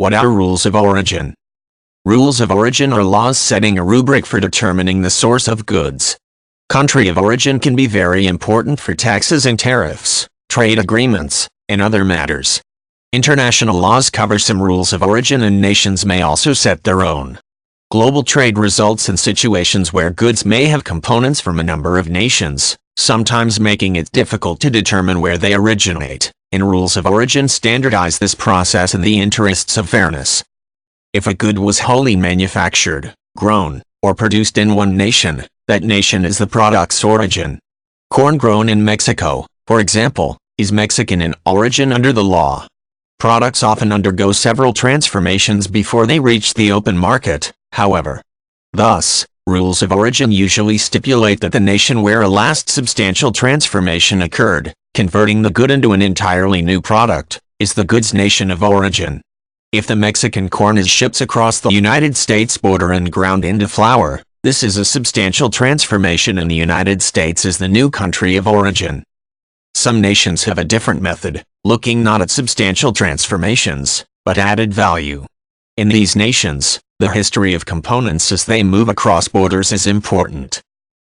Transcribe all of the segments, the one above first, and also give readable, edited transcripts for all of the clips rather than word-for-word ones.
What are rules of origin? Rules of origin are laws setting a rubric for determining the source of goods. Country of origin can be very important for taxes and tariffs, trade agreements, and other matters. International laws cover some rules of origin, and nations may also set their own. Global trade results in situations where goods may have components from a number of nations, sometimes making it difficult to determine where they originate, and rules of origin standardize this process in the interests of fairness. If a good was wholly manufactured, grown, or produced in one nation, that nation is the product's origin. Corn grown in Mexico, for example, is Mexican in origin under the law. Products often undergo several transformations before they reach the open market, however. Thus, rules of origin usually stipulate that the nation where a last substantial transformation occurred, converting the good into an entirely new product, is the good's nation of origin. If the Mexican corn is shipped across the United States border and ground into flour, this is a substantial transformation, and the United States is the new country of origin. Some nations have a different method, looking not at substantial transformations, but added value. In these nations, the history of components as they move across borders is important.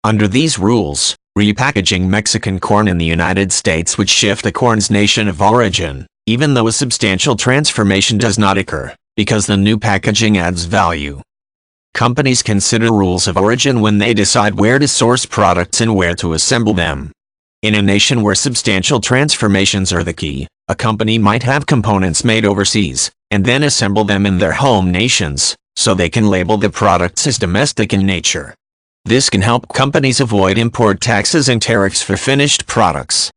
Under these rules, repackaging Mexican corn in the United States would shift the corn's nation of origin, even though a substantial transformation does not occur, because the new packaging adds value. Companies consider rules of origin when they decide where to source products and where to assemble them. In a nation where substantial transformations are the key, a company might have components made overseas, and then assemble them in their home nations, so they can label the products as domestic in nature. This can help companies avoid import taxes and tariffs for finished products.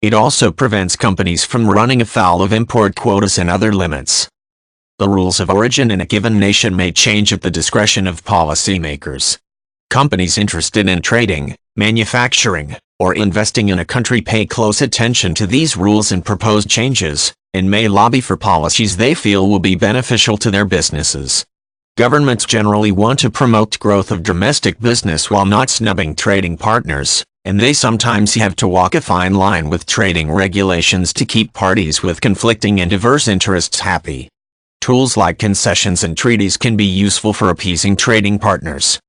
It also prevents companies from running afoul of import quotas and other limits. The rules of origin in a given nation may change at the discretion of policymakers. Companies interested in trading, manufacturing, or investing in a country pay close attention to these rules and propose changes, and may lobby for policies they feel will be beneficial to their businesses. Governments generally want to promote growth of domestic business while not snubbing trading partners, and they sometimes have to walk a fine line with trading regulations to keep parties with conflicting and diverse interests happy. Tools like concessions and treaties can be useful for appeasing trading partners.